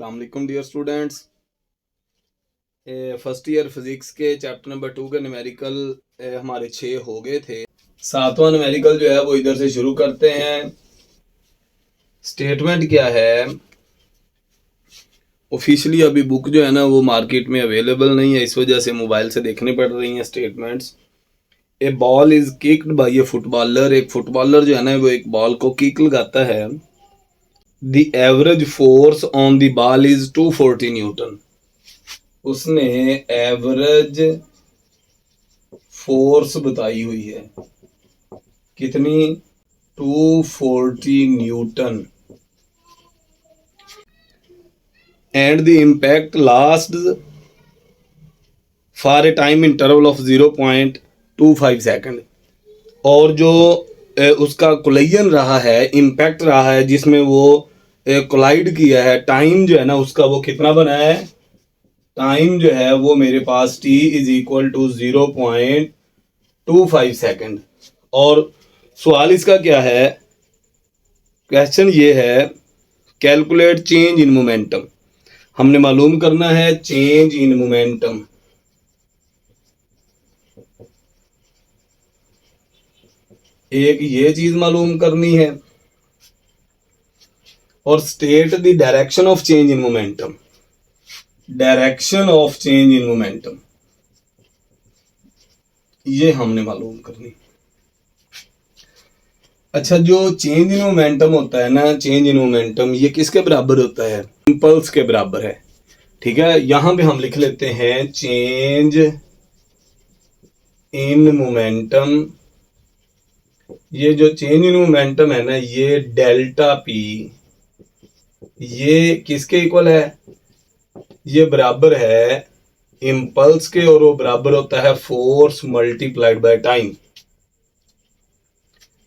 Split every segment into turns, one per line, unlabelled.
अस्सलाम वालेकुम dear students. First year physics के चैप्टर नंबर 2 के न्यूमेरिकल हमारे 6 हो गए थे। सातवां न्यूमेरिकल जो है वो इधर से शुरू करते हैं। स्टेटमेंट क्या है? ऑफिशियली अभी बुक जो है ना वो मार्केट में अवेलेबल नहीं है, इस वजह से मोबाइल से देखनी पड़ रही हैं statements. A ball is kicked bye A footballer. एक फुटबॉलर जो है ना वो एक बॉल को किक लगाता है। The average force on the ball is 240 Newton. उसने एवरेज फोर्स बताई हुई है कितनी? 240 Newton. And the impact last for a time interval of 0.25 second. और जो उसका कोलिजन रहा है, इम्पैक्ट रहा है जिसमें वो कोलाइड किया है, टाइम जो है ना उसका वो कितना बना है? टाइम जो है वो मेरे पास t is equal to 0.25 second. और सवाल इसका क्या है? क्वेश्चन ये है कैलकुलेट चेंज इन मोमेंटम। हमने मालूम करना है चेंज इन मोमेंटम। एक ये चीज मालूम करनी है और state the direction of change in momentum. Direction of change in momentum ये हमने मालूम करनी। अच्छा, जो चेंज इन मोमेंटम होता है ना, चेंज इन मोमेंटम ये किसके बराबर होता है? इम्पल्स के बराबर है। ठीक है, यहां पे हम लिख लेते हैं चेंज इन मोमेंटम। ये जो चेंज इन मोमेंटम है ना, ये डेल्टा पी, ये किसके इक्वल है? ये बराबर है इम्पल्स के, और वो बराबर होता है फोर्स मल्टीप्लाइड बाय टाइम।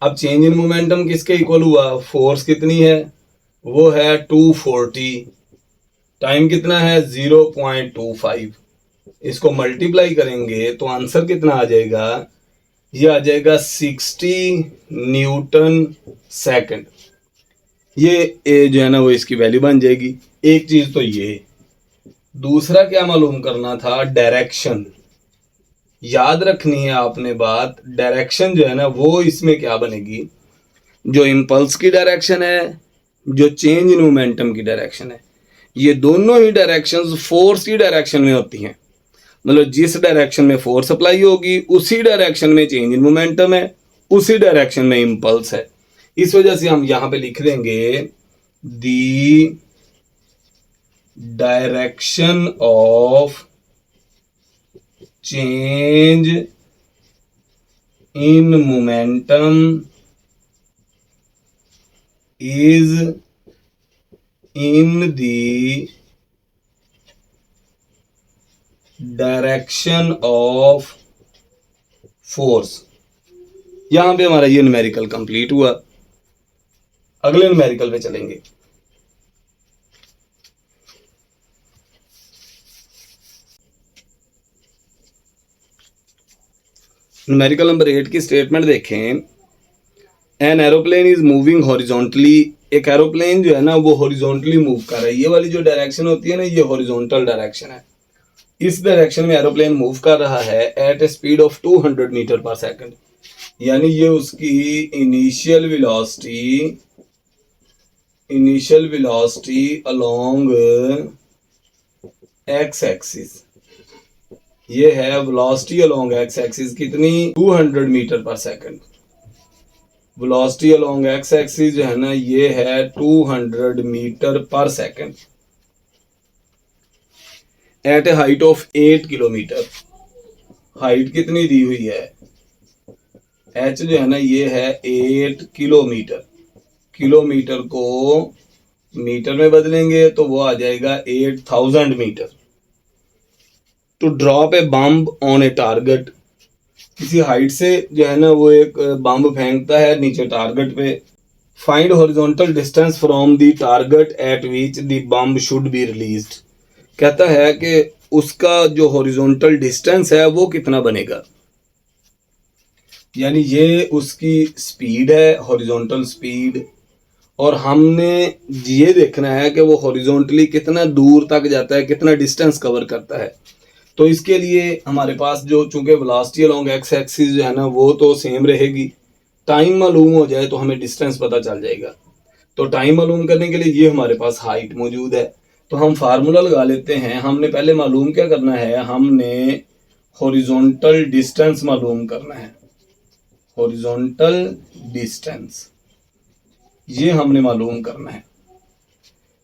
अब चेंज इन मोमेंटम किसके इक्वल हुआ? फोर्स कितनी है? वो है 240। टाइम कितना है? 0.25। इसको मल्टीप्लाई करेंगे तो आंसर कितना आ जाएगा? ये आ जाएगा 60 न्यूटन सेकंड। ये जो है ना वो इसकी वैल्यू बन जाएगी। एक चीज तो ये। दूसरा क्या मालूम करना था? डायरेक्शन। याद रखनी है आपने बात, डायरेक्शन जो है ना वो इसमें क्या बनेगी? जो इम्पल्स की डायरेक्शन है, जो चेंज इन मोमेंटम की डायरेक्शन है, ये दोनों ही डायरेक्शंस फोर्स की डायरेक्शन में होती हैं। मतलब जिस डायरेक्शन में फोर्स अप्लाई होगी उसी डायरेक्शन में चेंज इन मोमेंटम है, उसी डायरेक्शन में इम्पल्स है। इस वजह से हम यहां पे लिख देंगे the direction of change in momentum is in the direction of force। यहां पे हमारा ये न्यूमेरिकल कंप्लीट हुआ। अगले न्यूमेरिकल पे चलेंगे। न्यूमेरिकल नंबर 8 की स्टेटमेंट देखें। An aeroplane is moving horizontally. एक एरोप्लेन जो है ना वो हॉरिजॉन्टली मूव कर रहा है। ये वाली जो डायरेक्शन होती है ना, ये हॉरिजॉन्टल डायरेक्शन है। इस डायरेक्शन में एरोप्लेन मूव कर रहा है at a speed of 200 metre पर सेकंड। यानी ये उसकी initial velocity along x axis. ये है वेलोसिटी अलोंग एक्स एक्सिस कितनी? 200 मीटर पर second. Velocity along x axis जो है ना ये है 200 मीटर पर second at a height of 8 kilometre. Height कितनी दी हुई है? एच जो है ना ये है 8 किलोमीटर। किलोमीटर को मीटर में बदलेंगे तो वो आ जाएगा 8000 मीटर। टू ड्रॉप ए बम्ब ऑन ए टारगेट। किसी हाइट से जो है ना वो एक बम फेंकता है नीचे टारगेट पे। Find horizontal distance from the target eight which the bomb should be released. कहता है कि उसका जो हॉरिजॉन्टल डिस्टेंस है वो कितना बनेगा। यानी ये उसकी स्पीड है, हॉरिजॉन्टल स्पीड, और हमने ये देखना है कि वो हॉरिजॉन्टली कितना दूर तक जाता है, कितना डिस्टेंस कवर करता है। तो इसके लिए हमारे पास जो चूंकि वेलोसिटी अलोंग एक्स एक्सिस जो है ना वो तो सेम रहेगी, टाइम मालूम हो जाए तो हमें डिस्टेंस पता चल जाएगा। तो टाइम मालूम करने के लिए ये हमारे पास हाइट मौजूद है, तो हम फार्मूला लगा लेते हैं। हमने पहले मालूम क्या करना है, हमने हॉरिजॉन्टल डिस्टेंस मालूम करना है। हॉरिजॉन्टल डिस्टेंस ये हमने मालूम करना है।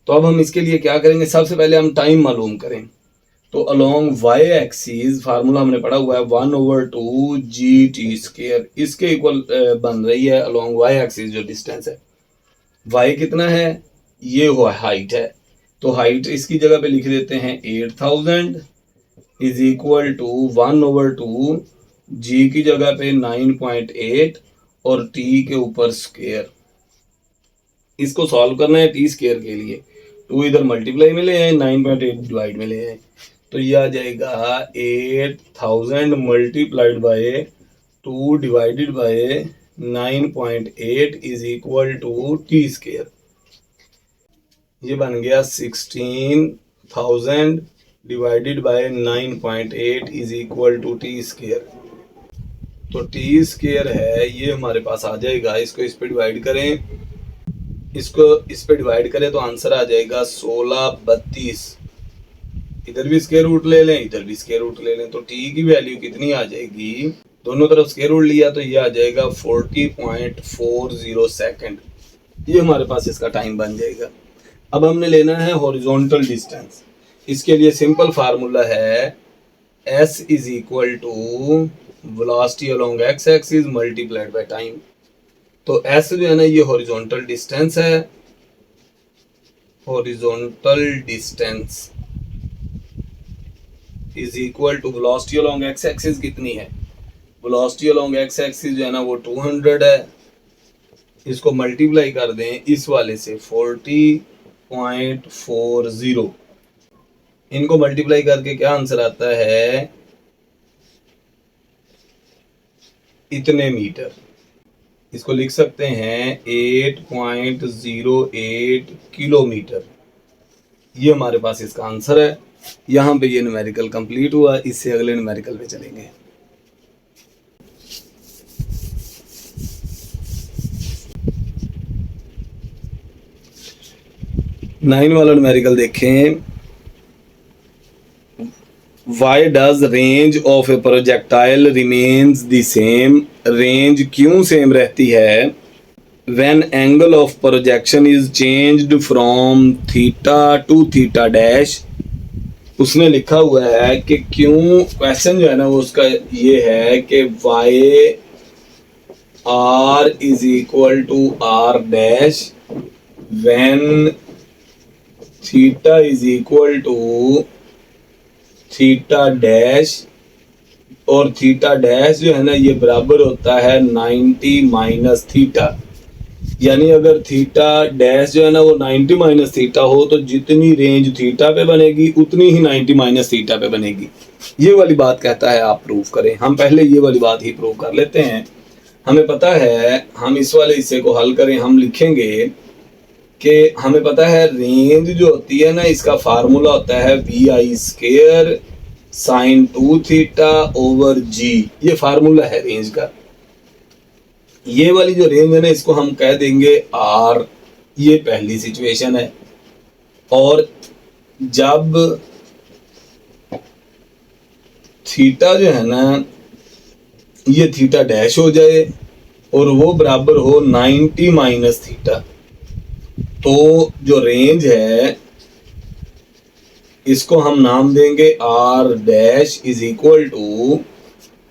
तो अब हम इसके लिए क्या करेंगे, सबसे पहले हम टाइम मालूम करें। तो अलोंग वाई एक्सिस फार्मूला हमने पढ़ा हुआ है 1/2 GT², इसके इक्वल बन रही है अलोंग वाई एक्सिस जो डिस्टेंस है। वाई कितना है, ये हुआ हाइट है, तो हाइट इसकी जगह पे लिख देते हैं 8000 इज इक्वल टू 1/2 जी की जगह पे 9.8 और टी के ऊपर स्क्वायर। इसको सॉल्व करना है टी स्क्वायर के लिए, 2 इधर मल्टीप्लाई में ले आए, 9.8 डिवाइड में ले आए, तो ये आ जाएगा 8000 multiplied by 2 divided by 9.8 is equal to t square. ये बन गया 16000 divided by 9.8 is equal to t square. तो टी स्क्वायर है ये हमारे पास आ जाएगा, इसको इस पे डिवाइड करें, इसको इस पे डिवाइड करें तो आंसर आ जाएगा 1632। इधर भी स्क्वायर रूट ले लें, इधर भी स्क्वायर रूट ले लें, तो टी की वैल्यू कितनी आ जाएगी, दोनों तरफ स्क्वायर रूट लिया तो ये आ जाएगा 40.40 सेकंड। ये हमारे पास इसका टाइम बन जाएगा। अब हमने लेना है हॉरिजॉन्टल डिस्टेंस। इसके लिए सिंपल फार्मूला है S is equal to velocity along x axis multiplied by time. तो S जो है ना ये हॉरिजॉन्टल डिस्टेंस है, horizontal distance is equal to velocity along x axis कितनी है, वेलोसिटी अलोंग एक्स एक्सिस जो है ना वो 200 है, इसको मल्टीप्लाई कर दें इस वाले से 40.40, इनको मल्टीप्लाई करके क्या आंसर आता है, इतने मीटर। इसको लिख सकते हैं 8.08 किलोमीटर। ये हमारे पास इसका आंसर है। यहाँ पे ये न्यूमेरिकल कंप्लीट हुआ, इससे अगले न्यूमेरिकल पे चलेंगे। नाइन वाला न्यूमेरिकल देखें। Why does range of a projectile remains the same? Range क्यों सेम रहती है? When angle of projection is changed from theta to theta dash। उसने लिखा हुआ है कि क्यों, क्वेश्चन जो है ना वो उसका ये है कि y r is equal to r dash when theta is equal to theta dash, और थीटा डैश जो है ना ये बराबर होता है 90 माइनस थीटा। यानी अगर थीटा डैश जो है ना वो 90 माइनस थीटा हो तो जितनी रेंज थीटा पे बनेगी उतनी ही 90 माइनस थीटा पे बनेगी। ये वाली बात कहता है आप प्रूव करें। हम पहले ये वाली बात ही प्रूव कर लेते हैं। हमें पता है, हम इस वाले हिस्से को हल करें, हम लिखेंगे कि हमें पता है रेंज जो होती है ना इसका फार्मूला होता है VI² sin 2 theta over g. ये फार्मूला है रेंज का। ये वाली जो रेंज है ना इसको हम कह देंगे R। ये पहली सिचुएशन है। और जब थीटा जो है ना ये थीटा डैश हो जाए और वो बराबर हो 90 माइनस थीटा, तो जो रेंज है इसको हम नाम देंगे R dash is equal to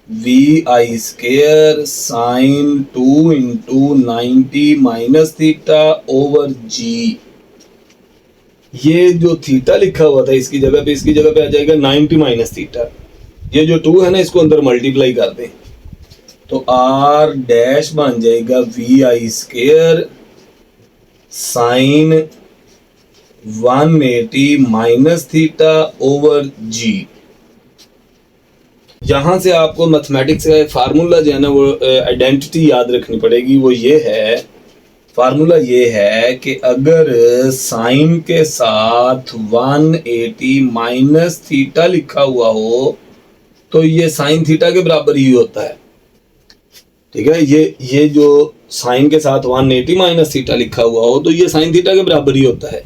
VI² sin 2 into 90 minus theta over g. ये जो थीटा लिखा हुआ था इसकी जगह पे आ जाएगा 90 माइनस थीटा। ये जो 2 है ना इसको अंदर मल्टीप्लाई कर दें तो R डैश बन जाएगा VI² sine 180 minus theta over g. यहां से आपको मैथमेटिक्स का फार्मूला जो है ना वो आइडेंटिटी याद रखनी पड़ेगी। वो ये है, फार्मूला ये है कि अगर साइन के साथ 180 माइनस थीटा लिखा हुआ हो तो ये साइन थीटा के बराबर ही होता है। ठीक है, ये जो साइन के साथ 180 माइनस थीटा लिखा हुआ हो तो ये साइन थीटा के बराबर ही होता है।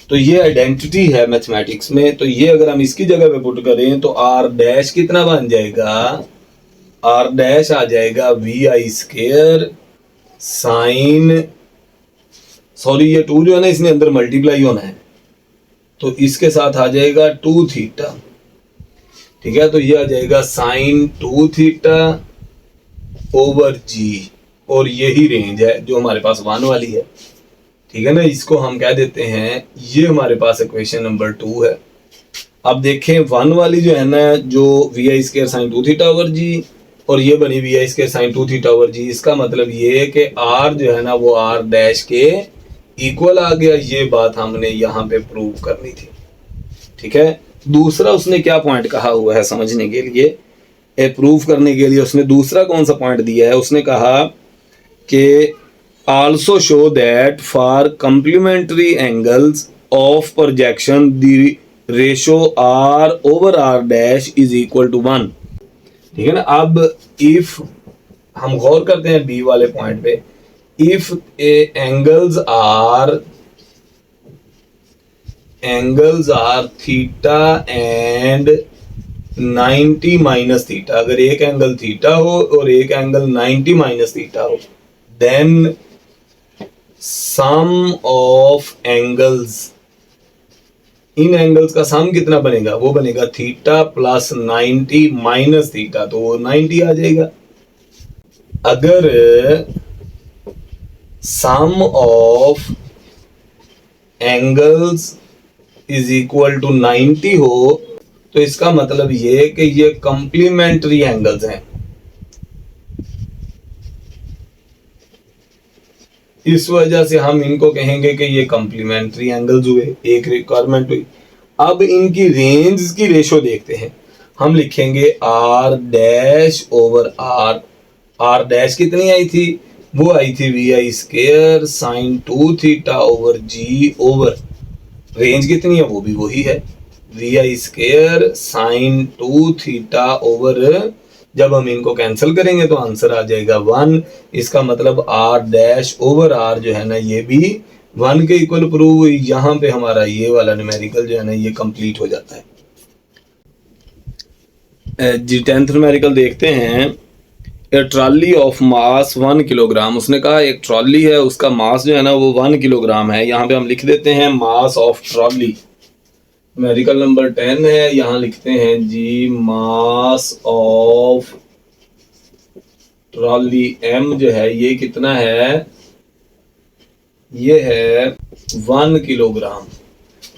तो ये आइडेंटिटी है मैथमेटिक्स में। तो ये अगर हम इसकी जगह पे पुट करें तो आर डैश कितना बन जाएगा, आर डैश आ जाएगा वी आई स्केयर साइन, सॉरी ये 2 जो है ना इसने अंदर मल्टीप्लाई होना है तो इसके साथ आ जाएगा 2 थीटा। ठीक है, तो ये आ जाएगा साइन 2 थीटा ओवर जी, और यही रेंज है जो हमारे पास 1 वाली है। ठीक है ना, इसको हम कह देते हैं, ये हमारे पास इक्वेशन नंबर 2 है। अब देखें 1 वाली जो है ना, जो वी आई square sine 2 theta over g, और ये बनी वी आई square sine 2 theta over g. इसका मतलब ये है कि आर जो है ना वो आर डैश के इक्वल आ गया। ये बात हमने यहाँ पे प्रूव करनी थी। ठीक है, दूसरा उसने क्या पॉइंट कहा हुआ है समझने के लिए, प्रूव करने के लिए उसने दूसरा कौन सा पॉइंट दिया है, उसने कहा कि also show that for complementary angles of projection the ratio r over r dash is equal to 1। ठीक है ना, अब इफ हम गौर करते हैं बी वाले पॉइंट पे, if angles are theta and 90 minus theta, अगर एक एंगल थीटा हो और एक एंगल 90 माइनस थीटा हो, देन सम ऑफ एंगल्स, इन एंगल्स का सम कितना बनेगा, वो बनेगा थीटा प्लस 90 माइनस थीटा, तो वो 90 आ जाएगा। अगर sum of angles is equal to 90 हो तो इसका मतलब ये कि ये कंप्लीमेंट्री एंगल्स हैं। इस वजह से हम इनको कहेंगे कि ये कंप्लीमेंट्री एंगल्स हुए, एक रिक्वायरमेंट हुई। अब इनकी रेंज की रेशो देखते हैं। हम लिखेंगे r dash over r, r dash कितनी आई थी, वो आई थी वी आई square sine 2 theta over g, over range कितनी है वो भी वही है वी आई स्केयर साइन 2 थीटा ओवर, जब हम इनको कैंसिल करेंगे तो आंसर आ जाएगा 1। इसका मतलब आर डैश ओवर आर जो है ना ये भी 1 के इक्वल प्रूव हुई। यहाँ पे हमारा ये वाला न्यूमेरिकल जो है ना ये कंप्लीट हो जाता है। जी 10th न्यूमेरिकल देखते हैं। ए ट्रॉली ऑफ मास 1 किलोग्राम, उसने कहा एक ट्रॉली है उसका मास जो है ना वो 1 किलोग्राम है। यहाँ पे हम लिख देते हैं mass of trolley, numerical number 10 है, यहाँ लिखते हैं जी मास ऑफ ट्रॉली एम जो है ये कितना है, ये है 1 किलोग्राम।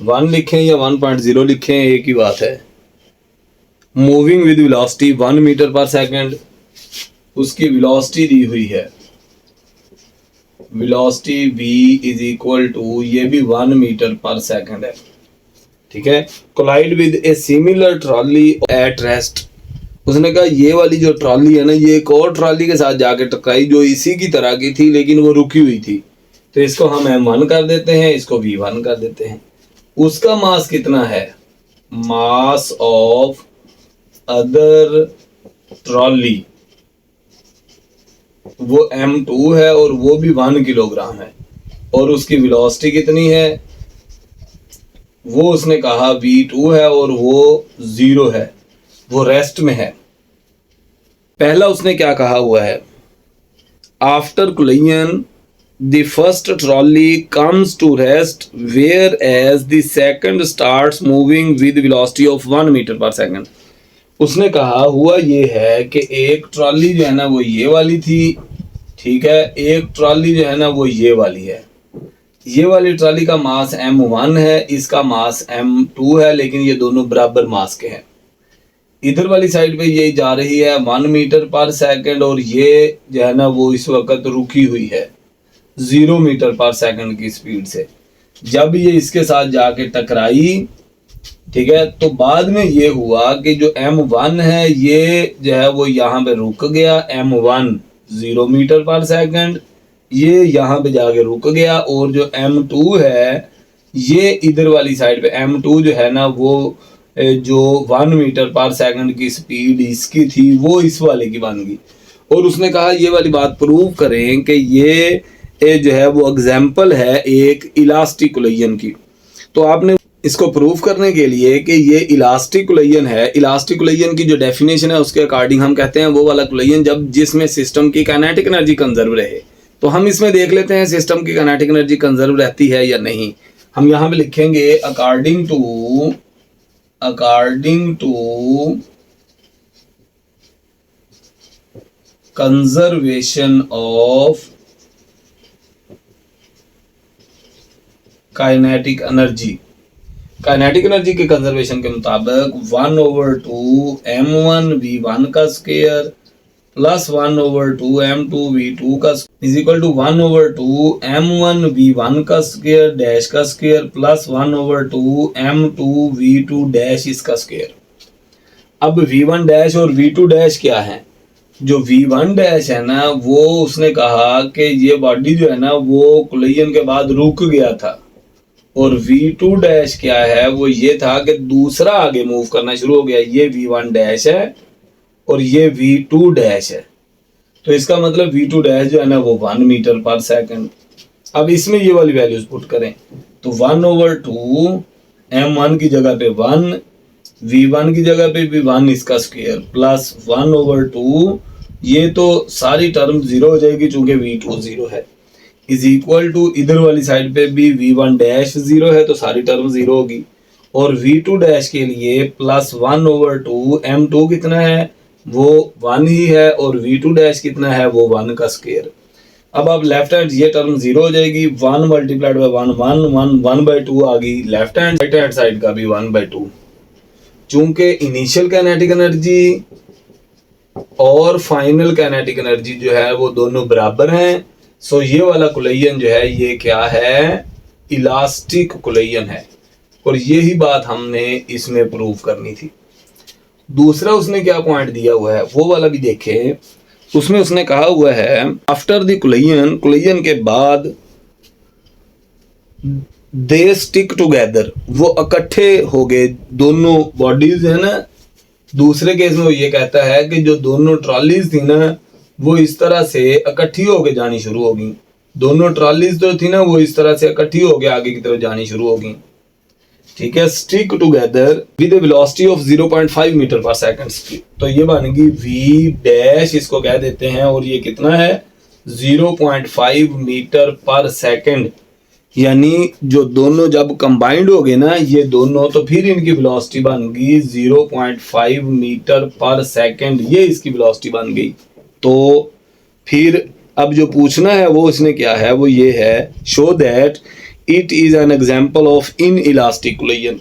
1 लिखें या 1.0 लिखें एक ही बात है। मूविंग विद वेलोसिटी 1 मीटर पर सेकंड, उसकी वेलोसिटी दी हुई है, velocity v is equal to, ये भी 1 मीटर पर सेकंड है। ठीक है, collide with a similar trolley at rest, उसने कहा ये वाली जो ट्रॉली है ना ये एक और ट्रॉली के साथ जाके टकराई जो इसी की तरह की थी लेकिन वो रुकी हुई थी, तो इसको हम m1 कर देते हैं, इसको v1 कर देते हैं। उसका मास कितना है, मास ऑफ अदर ट्रॉली वो m2 है और वो भी 1 किलोग्राम है, और उसकी वेलोसिटी कितनी है, वो उसने कहा v2 है और वो 0 है, वो रेस्ट में है। पहला उसने क्या कहा हुआ है, after collision the first trolley comes to rest whereas the second starts moving with velocity of 1 metre पर सेकंड। उसने कहा हुआ ये है कि एक ट्रॉली जो है ना वो ये वाली थी, ठीक है, एक ट्रॉली जो है ना वो ये वाली है। ये वाली ट्रॉली का मास m1 है, इसका मास m2 है, लेकिन ये दोनों बराबर मास के हैं। इधर वाली साइड पे ये जा रही है 1 मीटर पर सेकंड और ये जो है ना वो इस वक्त रुकी हुई है 0 मीटर पर सेकंड की स्पीड से। जब ये इसके साथ जाके टकराई, ठीक है, तो बाद में ये हुआ कि जो m1 है ये जो है वो यहाँ पे रुक गया, m1 0 मीटर पर सेकंड, ये यहाँ पे जाके रुक गया और जो m2 है ये इधर वाली साइड पे m2 जो है ना वो जो 1 मीटर पर सेकंड की स्पीड इसकी थी वो इस वाले की बन गई। और उसने कहा ये वाली बात प्रूव करें कि ये जो है वो एग्जाम्पल है एक इलास्टिक कोलिजन की। तो आपने इसको प्रूव करने के लिए कि ये इलास्टिक कोलिजन है, इलास्टिक कोलिजन की जो डेफिनेशन है उसके अकॉर्डिंग हम कहते हैं वो वाला कोलिजन जब जिसमें सिस्टम की काइनेटिक एनर्जी कंजर्व रहे। तो हम इसमें देख लेते हैं सिस्टम की काइनेटिक एनर्जी कंजर्व रहती है या नहीं। हम यहाँ पे लिखेंगे according to conservation of kinetic energy, kinetic energy के कंजर्वेशन के मुताबिक 1/2 m1 v1 का स्क्वायर प्लस 1/2 m2 v2 का is equal to 1/2 m1 v1 का स्क्वायर डैश का square plus 1/2 m2 v2 dash इसका स्क्वायर। अब v1 डैश और v2 डैश क्या है? जो v1 डैश है ना वो उसने कहा कि ये बॉडी जो है ना वो कोलिजन के बाद रुक गया था, और v2 डैश क्या है वो ये था कि दूसरा आगे मूव करना शुरू हो गया। ये v1 डैश है और ये v2 डैश है, तो इसका मतलब v2 डैश जो है ना वो 1 मीटर पर सेकंड। अब इसमें ये वाली वैल्यूज पुट करें तो 1/2 m1 की जगह पे 1, v1 की जगह पे भी 1 इसका स्क्वायर प्लस 1/2 ये तो सारी टर्म जीरो हो जाएगी चूंकि v2 जीरो है, इज इक्वल टू इधर वाली साइड पे भी v1 डैश जीरो है तो सारी टर्म जीरो होगी, और v2 डैश के लिए प्लस 1/2 m2 कितना है वो 1 ही है और v2 डैश कितना है वो 1 का स्क्वायर। अब आप लेफ्ट हैंड ये टर्म जीरो हो जाएगी, 1 मल्टीप्लाइड बाय 1 1 1/2 आ गई, left hand right hand side का भी 1/2। चूंकि इनिशियल काइनेटिक एनर्जी और फाइनल काइनेटिक एनर्जी जो है वो दोनों बराबर हैं, सो ये वाला कोलिजन जो है ये क्या है? इलास्टिक कोलिजन है, और यही बात हमने इसमें प्रूव करनी थी। दूसरा उसने क्या पॉइंट दिया हुआ है वो वाला भी देखें। उसमें उसने कहा हुआ है आफ्टर द कोलिजन, कोलिजन के बाद दे स्टिक टुगेदर, वो इकट्ठे हो गए दोनों बॉडीज है ना। दूसरे केस में वो ये कहता है कि जो दोनों ट्रॉलीज थी ना वो इस तरह से इकट्ठी होके जानी शुरू होगी, दोनों ट्रॉलीज जो थी ना वो इस तरह से इकट्ठी होके आगे की तरफ जानी शुरू होगी, ठीक है। Stick together with a velocity of 0.5 meter पर सेकंड, तो ये बनेगी v डैश इसको कह देते हैं, और ये कितना है 0.5 मीटर पर सेकंड, यानी जो दोनों जब कंबाइंड हो गए ना ये दोनों तो फिर इनकी वेलोसिटी बन गई 0.5 मीटर पर सेकंड, ये इसकी वेलोसिटी बन गई। तो फिर अब जो पूछना है वो इसने क्या है वो ये है show that it is an example of in elastic collision.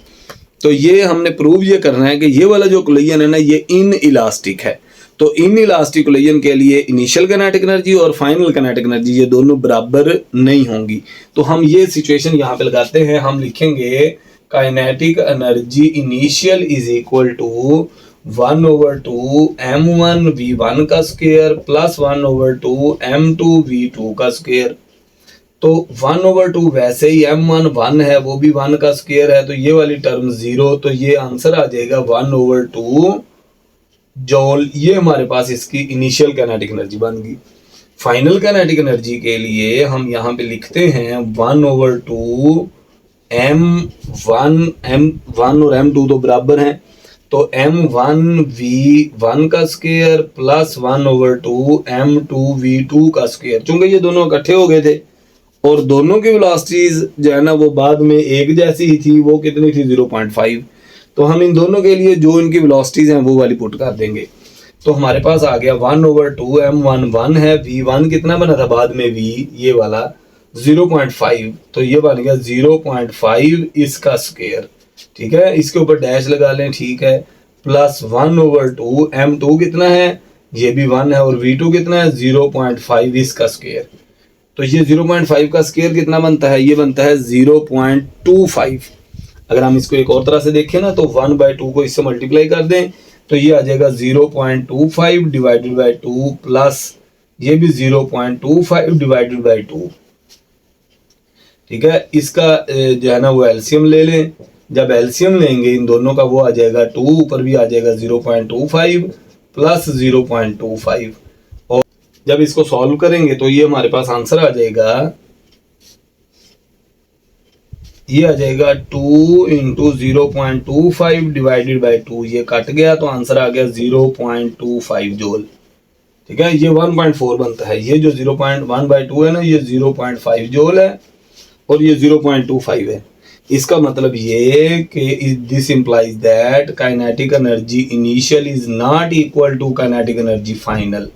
तो ये हमने प्रूव ये करना है कि ये वाला जो कोलिजन है ना ये इन इलास्टिक है। तो इन इलास्टिक कोलिजन के लिए इनिशियल काइनेटिक एनर्जी और फाइनल काइनेटिक एनर्जी ये दोनों बराबर नहीं होंगी। तो हम ये सिचुएशन यहाँ पे लगाते हैं, हम लिखेंगे kinetic energy initial is equal to 1/2 m1 v1 का स्क्वायर प्लस 1/2 m2 v2 का स्क्वायर। तो 1/2 वैसे ही m1 1 है वो भी 1 का स्क्वायर है, तो ये वाली टर्म 0, तो ये आंसर आ जाएगा 1/2 जॉल। ये हमारे पास इसकी इनिशियल काइनेटिक एनर्जी बन गई। फाइनल काइनेटिक एनर्जी के लिए हम यहाँ पे लिखते हैं 1/2 m1 और m2 तो बराबर हैं, तो m1 v1 का स्क्वायर प्लस 1/2 m2 v2 का स्क्वायर। चूंकि ये दोनों इकट्ठे हो गए थे और दोनों की वेलोसिटीज जो है ना वो बाद में एक जैसी ही थी, वो कितनी थी 0.5, तो हम इन दोनों के लिए जो इनकी वेलोसिटीज हैं वो वाली पुट कर देंगे। तो हमारे पास आ गया 1/2 m1 1 है, v1 कितना बना था बाद में v ये वाला 0.5, तो ये बन गया 0.5 इसका स्क्वायर, ठीक है। इसके ऊपर डैश लगा लें, ठीक है, प्लस 1/2 m2 कितना है ये भी 1 है, और v2 कितना है 0.5 इसका स्क्वायर। तो ये 0.5 का स्क्वायर कितना बनता है, ये बनता है 0.25। अगर हम इसको एक और तरह से देखें ना तो 1/2 को इससे मल्टीप्लाई कर दें तो ये आ जाएगा 0.25 डिवाइडेड बाई 2 प्लस ये भी 0.25 डिवाइडेड बाई 2। ठीक है, इसका जो है ना वो एलसीएम ले लें। जब एलसीएम लेंगे इन दोनों का वो आ जाएगा 2, ऊपर भी आ जाएगा 0.25 प्लस 0.25, और जब इसको सॉल्व करेंगे तो ये हमारे पास आंसर आ जाएगा, ये आ जाएगा 2 इंटू 0.25 डिवाइडेड बाई 2, ये कट गया तो आंसर आ गया 0.25 जूल। ठीक है, ये 1.4 बनता है। ये जो 0.1/2 है ना, ये 0.5 जूल है और ये 0.25 है। इसका मतलब ये कि this implies that kinetic energy initial is not equal to kinetic energy final.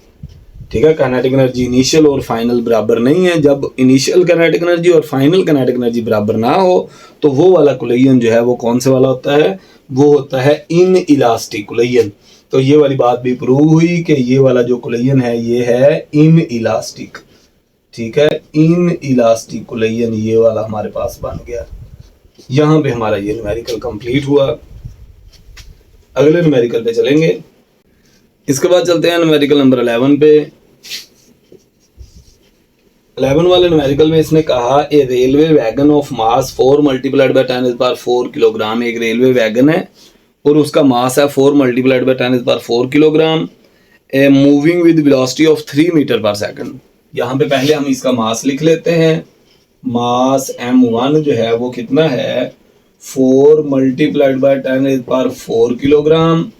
ठीक है, काइनेटिक एनर्जी इनिशियल और फाइनल बराबर नहीं है। जब इनिशियल काइनेटिक एनर्जी और फाइनल काइनेटिक एनर्जी बराबर ना हो तो वो वाला कोलिजन जो है वो कौन से वाला होता है, वो होता है इन इलास्टिक कोलिजन। तो ये वाली बात भी प्रूव हुई कि ये वाला जो कोलिजन है ये है इन इलास्टिक। ठीक है, इन इलास्टिक कोलिजन ये वाला हमारे पास बन गया। यहां पे हमारा ये न्यूमेरिकल कंप्लीट हुआ। अगले न्यूमेरिकल पे चलेंगे। इसके बाद चलते हैं न्यूमेरिकल नंबर 11 पे। 11 वाले न्यूमेरिकल में इसने कहा a railway wagon of mass 4 multiplied by 10⁴ kilogram. एक रेलवे वैगन है और उसका मास है 4 multiplied by 10⁴ kilogram, moving with velocity of 3 metre पर सेकंड। यहाँ पे पहले हम इसका मास लिख लेते हैं। मास m1 जो है वो कितना है, 4 मल्टीप्लाइड बाय 10⁴ किलोग्राम,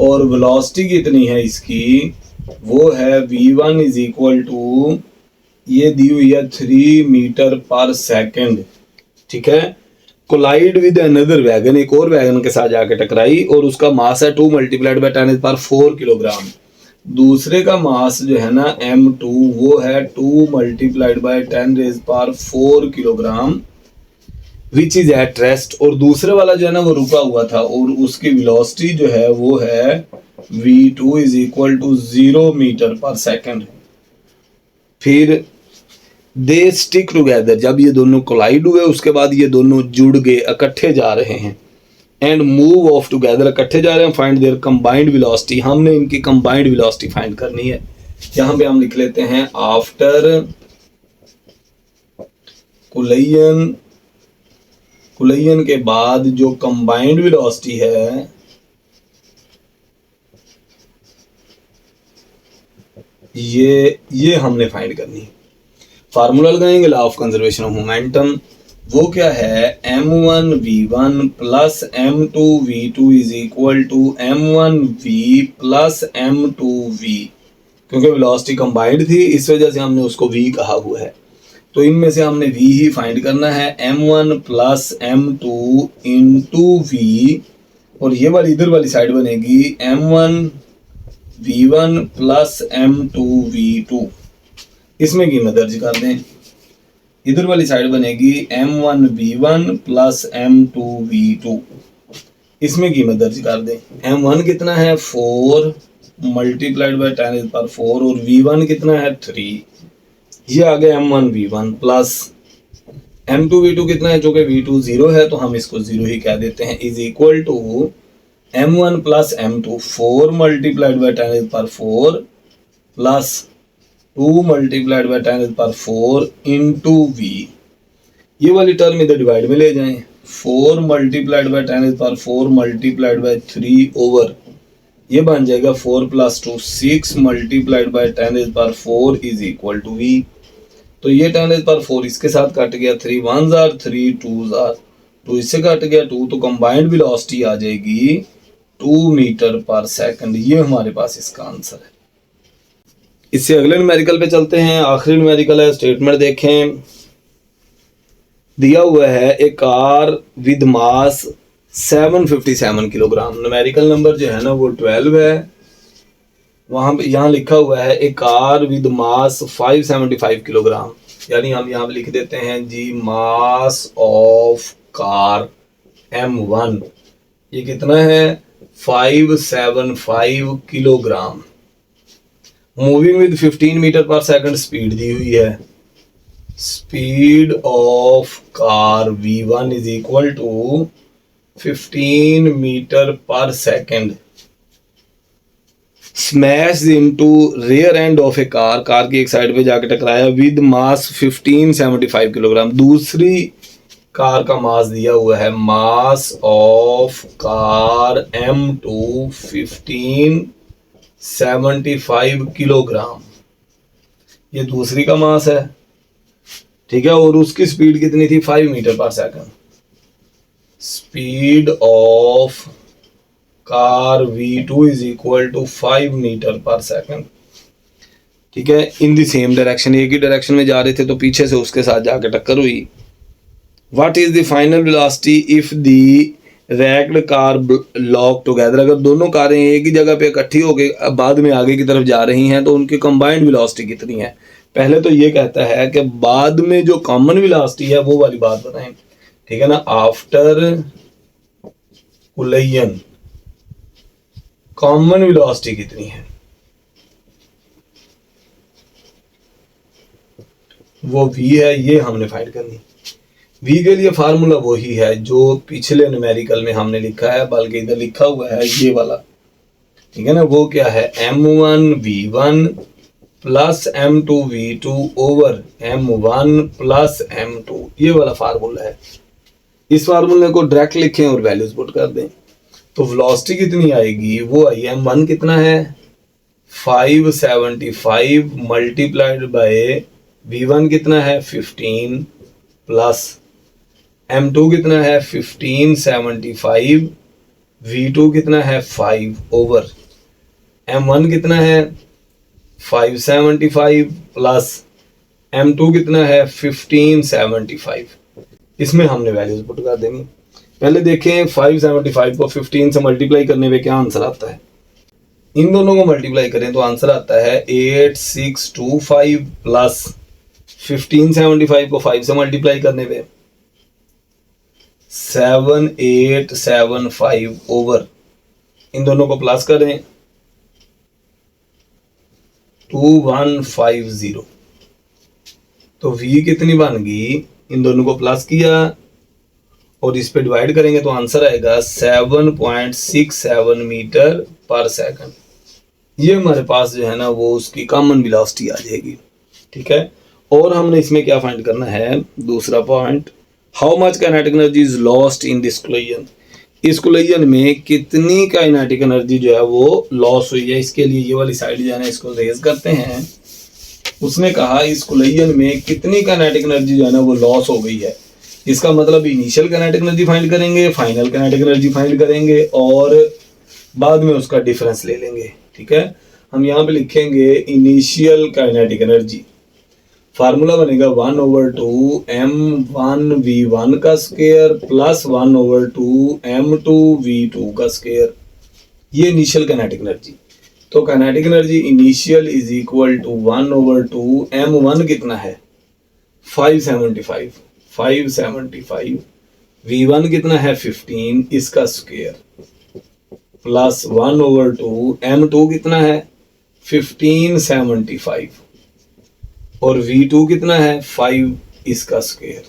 और वेलोसिटी कितनी है इसकी, वो है v1 इज इक्वल टू, ये दी हुई है 3 मीटर पर सेकंड। ठीक है, कोलाइड विद अनदर वैगन, एक और वैगन के साथ जाके टकराई और उसका मास है 2 मल्टीप्लाइड बाय 10⁴ किलोग्राम। दूसरे का मास जो है ना m2 वो है 2 multiplied by 10⁴ kilogram, which is at rest. और दूसरे वाला जो है ना वो रुका हुआ था और उसकी वेलोसिटी जो है वो है v2 is equal to 0 meter पर सेकंड। फिर दे स्टिक टुगेदर, जब ये दोनों कोलाइड हुए उसके बाद ये दोनों जुड़ गए, इकट्ठे जा रहे हैं, एंड मूव ऑफ टुगेदर, इकट्ठे जा रहे हैं, फाइंड देयर कंबाइंड वेलोसिटी, हमने इनकी कंबाइंड वेलोसिटी फाइंड करनी है। यहां पे हम लिख लेते हैं आफ्टर कोलिजन के बाद जो कंबाइंड वेलोसिटी है ये हमने फाइंड करनी है। फार्मूला लगाएंगे law of conservation of momentum. वो क्या है, m1v1 plus m2v2 is equal to m1v plus m2v। क्योंकि वेलोसिटी कंबाइंड थी इस वजह से हमने उसको v कहा हुआ है, तो इनमें से हमने v ही फाइंड करना है। m1 plus m2 into v, और ये वाली इधर वाली साइड बनेगी m1v1 प्लस m2v2। इसमें कीमत दर्ज कर दें। इधर वाली साइड बनेगी m1v1 प्लस m2v2। इसमें कीमत दर्ज कर दें। m1 कितना है 4 मल्टीप्लाइड बाय 10⁴, और v1 कितना है 3। ये आ गया m1v1 प्लस m2v2 कितना है, जो कि v2 0 है तो हम इसको 0 ही कह देते हैं, is equal to m1 plus m2 4 multiplied by 10⁴ plus 2 multiplied by 10⁴ into v। ये वाली टर्म इधर डिवाइड में ले जाएं, 4 multiplied by 10⁴ multiplied by 3 over, ये बन जाएगा 4 + 2 6 multiplied by 10⁴ is equal to v। तो ये 10⁴ इसके साथ कट गया, 3 1s are 3 2s are 2, इससे कट गया 2, तो कंबाइंड वेलोसिटी आ जाएगी 2 मीटर पर सेकंड। ये हमारे पास इसका आंसर है। इससे अगले न्यूमेरिकल पे चलते हैं। आखिरी न्यूमेरिकल है, स्टेटमेंट देखें। दिया हुआ है a car with mass 757 kilogram. Numerical number जो है ना वो 12 है। वहां पे यहाँ लिखा हुआ है a car with mass 575 kilogram, यानी हम यहाँ पे लिख देते हैं जी मास ऑफ कार m1 ये कितना है 575 किलोग्राम। मूविंग विद 15 मीटर पर सेकंड स्पीड दी हुई है। Speed of car v1 is equal to 15 metre पर second. Smash into rear end of a car, car की एक साइड पे जाके टकराया, विद मास 1575 किलोग्राम। दूसरी कार का मास दिया हुआ है, mass of car M2 1575 kilogram, ये दूसरी का मास है, ठीक है। और उसकी स्पीड कितनी थी, 5 मीटर पर second. Speed of car V2 is equal to 5 meter पर सेकंड, ठीक है। इन द सेम डायरेक्शन, एक ही डायरेक्शन में जा रहे थे तो पीछे से उसके साथ जाके टक्कर हुई। What is the final velocity if the raked car lock together, अगर दोनों कारें एक ही जगह पे इकट्ठी होकर बाद में आगे की तरफ जा रही हैं तो उनकी कंबाइंड वेलोसिटी कितनी है। पहले तो ये कहता है कि बाद में जो कॉमन वेलोसिटी है वो वाली बात बताएं, ठीक है ना। आफ्टर कोलिजन कॉमन वेलोसिटी कितनी है, वो v है, ये हमने फाइंड करनी। v के लिए फार्मूला वही है जो पिछले न्यूमेरिकल में हमने लिखा है, बल्कि इधर लिखा हुआ है ये वाला, ठीक है ना। वो क्या है, m1v1 plus m2 v2 over m1 plus m2, ये वाला फार्मूला है। इस फार्मूले को डायरेक्ट लिखें और वैल्यूज पुट कर दें तो वेलोसिटी कितनी आएगी, वो आई m1 कितना है 575 मल्टीप्लाइड बाय v1 कितना है 15 प्लस m2 कितना है 1575, v2 कितना है 5 ओवर m1 कितना है 575 प्लस m2 कितना है 1575। इसमें हमने वैल्यूज पुट कर देनी। पहले देखें 575 को 15 से मल्टीप्लाई करने पे क्या आंसर आता है। इन दोनों को मल्टीप्लाई करें तो आंसर आता है 8625 प्लस 1575 को 5 से मल्टीप्लाई करने पे 7875 ओवर, इन दोनों को प्लस करें 2150। तो v कितनी बन गई, इन दोनों को प्लस किया और इस पे डिवाइड करेंगे तो आंसर आएगा 7.67 मीटर पर सेकंड। ये हमारे पास जो है ना वो उसकी कॉमन वेलोसिटी आ जाएगी, ठीक है। और हमने इसमें क्या फाइंड करना है, दूसरा point, how much kinetic energy is lost in this collision, इस कोलिजन में कितनी काइनेटिक एनर्जी जो है वो लॉस हुई है। इसके लिए ये वाली साइड जो है ना इसको रेज करते हैं। उसने कहा इस कोलिजन में कितनी काइनेटिक एनर्जी जो है ना वो लॉस हो गई है। इसका मतलब इनिशियल काइनेटिक एनर्जी फाइंड करेंगे, फाइनल काइनेटिक एनर्जी फाइंड करेंगे और बाद में उसका डिफरेंस ले लेंगे, ठीक है। हम यहाँ पे लिखेंगे इनिशियल काइनेटिक एनर्जी, फार्मूला बनेगा 1/2 m1v1 का स्क्वायर प्लस 1/2 m2v2 का स्क्वायर, ये इनिशियल काइनेटिक एनर्जी। तो kinetic energy initial is equal to 1/2 m1 कितना है 575 v1 कितना है 15 इसका स्क्वायर प्लस 1/2 m2 कितना है 1575 और v2 कितना है 5 इसका स्क्वायर।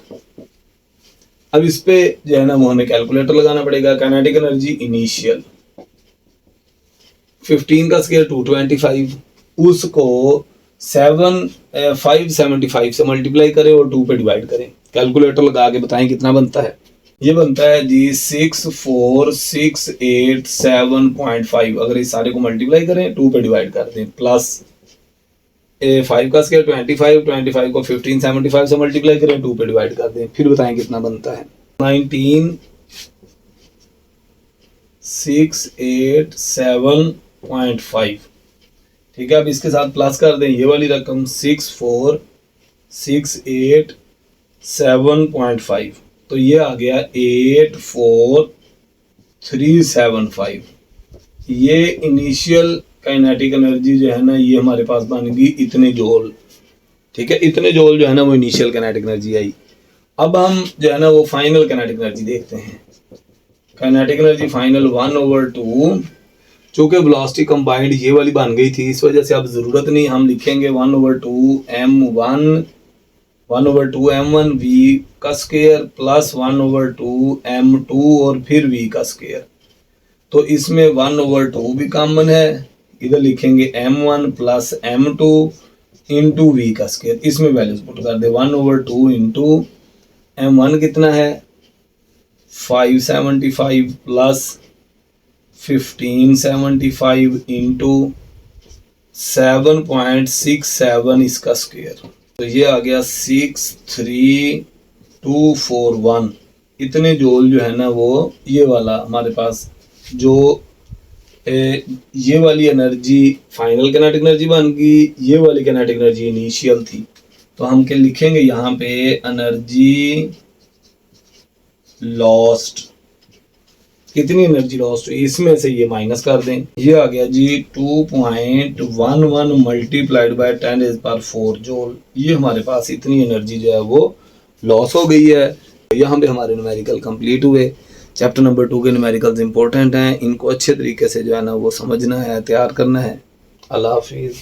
अब इस पे जो है ना वो हमें कैलकुलेटर लगाना पड़ेगा। काइनेटिक एनर्जी इनिशियल 15 का स्क्वायर 225, उसको 575 से मल्टीप्लाई करें और 2 पे डिवाइड करें। कैलकुलेटर लगा के बताएं कितना बनता है। ये बनता है जी 64687.5। अगर इस सारे को मल्टीप्लाई करें 2 पे डिवाइड कर दें प्लस 5 का स्क्वायर 25 को 1575 से मल्टीप्लाई करें 2 पे डिवाइड कर दें, फिर बताएं कितना बनता है 19687.5, ठीक है। अब इसके साथ प्लस कर दें ये वाली रकम 64687.5, तो ये आ गया 84375। ये इनिशियल काइनेटिक एनर्जी जो है ना ये हमारे पास बन गई इतने जूल, ठीक है। इतने जूल जो है ना वो इनिशियल काइनेटिक एनर्जी आई। अब हम जो है ना वो फाइनल काइनेटिक एनर्जी देखते हैं। काइनेटिक एनर्जी फाइनल 1/2, चूंकि वेलोसिटी कंबाइंड ये वाली बन गई थी इस वजह से अब जरूरत नहीं, हम लिखेंगे 1/2 m1 v का स्क्वायर प्लस 1/2 m2 और फिर v का स्क्वायर। तो इसमें 1/2 भी कॉमन है, इधर लिखेंगे m1 plus m2 into V का स्क्वायर, इसमें वैल्यूज पुट कर दे 1/2 इंटू m1 कितना है 575 प्लस 1575 इंटू 7.67 इसका स्क्वायर, तो ये आ गया 63241। इतने जूल जो है ना वो ये वाला हमारे पास जो ये वाली एनर्जी फाइनल किनेटिक एनर्जी बन गई, ये वाली किनेटिक एनर्जी इनिशियल थी। तो हम क्या लिखेंगे यहाँ पे एनर्जी लॉस्ट, कितनी एनर्जी लॉस्ट हुई इसमें से ये माइनस कर दें, ये आ गया जी 2.11 मल्टीप्लाइड बाय 10⁴ जूल। ये हमारे पास इतनी एनर्जी जो है वो लॉस हो गई है। यहाँ पे हमारे न्यूमेरिकल कंप्लीट हुए। चैप्टर नंबर 2 के न्यूमेरिकल्स इंपॉर्टेंट हैं, इनको अच्छे तरीके से जो है ना वो समझना है, तैयार करना है। अल्लाह हाफिज़।